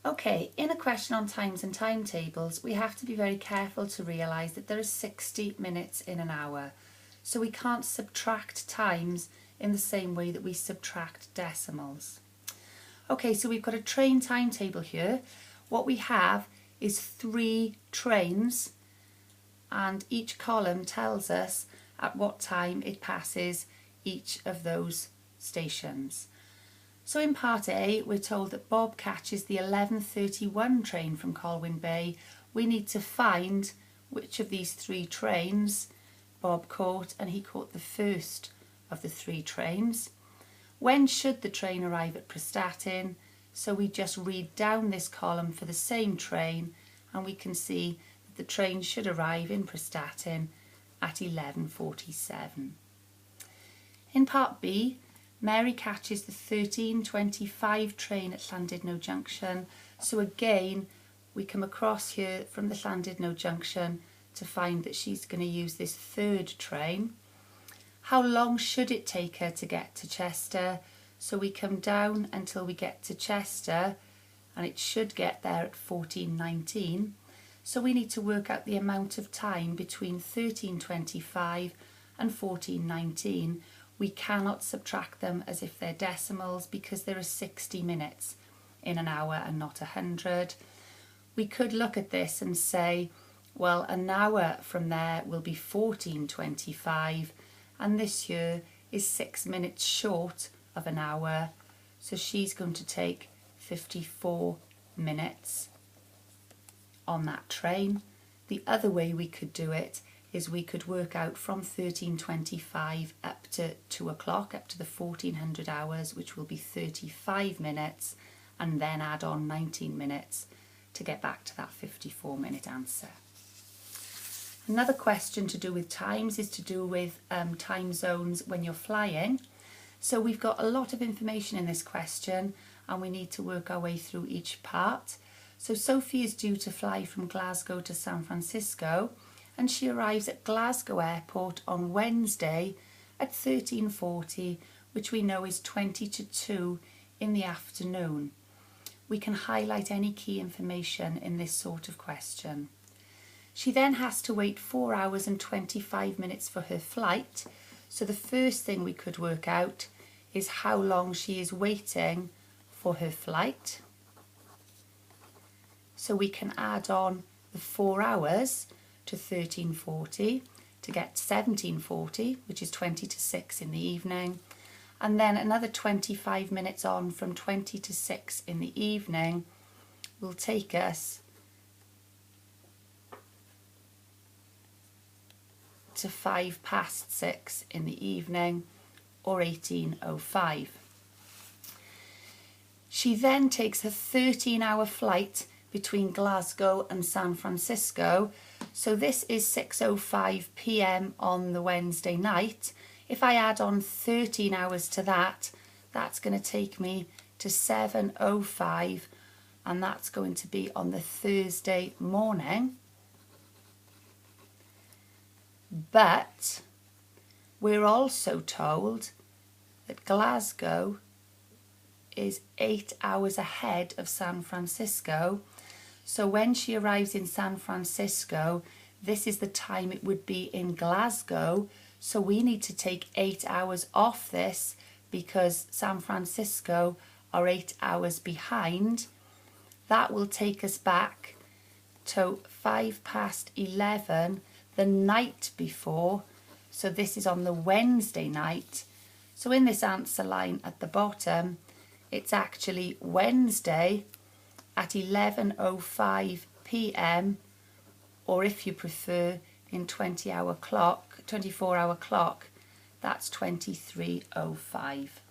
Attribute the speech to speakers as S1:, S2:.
S1: Okay, in a question on times and timetables, we have to be very careful to realise that there are 60 minutes in an hour. So we can't subtract times in the same way that we subtract decimals. Okay, so we've got a train timetable here. What we have is 3 trains, and each column tells us at what time it passes each of those stations. So in part A, we're told that Bob catches the 11:31 train from Colwyn Bay. We need to find which of these 3 trains Bob caught, and he caught the first of the 3 trains. When should the train arrive at Prestatyn? So we just read down this column for the same train, and we can see that the train should arrive in Prestatyn at 11:47. In part B, Mary catches the 13:25 train at Llandudno Junction. So again, we come across here from the Llandudno Junction to find that she's going to use this 3rd train. How long should it take her to get to Chester? So we come down until we get to Chester, and it should get there at 14:19. So we need to work out the amount of time between 13:25 and 14:19. We cannot subtract them as if they're decimals because there are 60 minutes in an hour and not 100. We could look at this and say, well, an hour from there will be 14:25, and this here is 6 minutes short of an hour. So she's going to take 54 minutes on that train. The other way we could do it is we could work out from 13:25 up to 2 o'clock, up to the 1400 hours, which will be 35 minutes, and then add on 19 minutes to get back to that 54-minute answer. Another question to do with times is to do with time zones when you're flying. So we've got a lot of information in this question, and we need to work our way through each part. So Sophie is due to fly from Glasgow to San Francisco, and she arrives at Glasgow Airport on Wednesday at 13:40, which we know is 20 to 2 in the afternoon. We can highlight any key information in this sort of question. She then has to wait 4 hours and 25 minutes for her flight. So the first thing we could work out is how long she is waiting for her flight. So we can add on the 4 hours to 13:40 to get 17:40, which is 20 to 6 in the evening, and then another 25 minutes on from 20 to 6 in the evening will take us to 5 past 6 in the evening, or 18:05. She then takes a 13-hour flight between Glasgow and San Francisco. So this is 6:05 p.m. on the Wednesday night. If I add on 13 hours to that, that's going to take me to 7:05, and that's going to be on the Thursday morning. But we're also told that Glasgow is 8 hours ahead of San Francisco. So when she arrives in San Francisco, this is the time it would be in Glasgow. So we need to take 8 hours off this because San Francisco are 8 hours behind. That will take us back to 5 past 11 the night before. So this is on the Wednesday night. So in this answer line at the bottom, it's actually Wednesday at 11:05 p.m, or if you prefer in 24-hour clock, that's 23:05.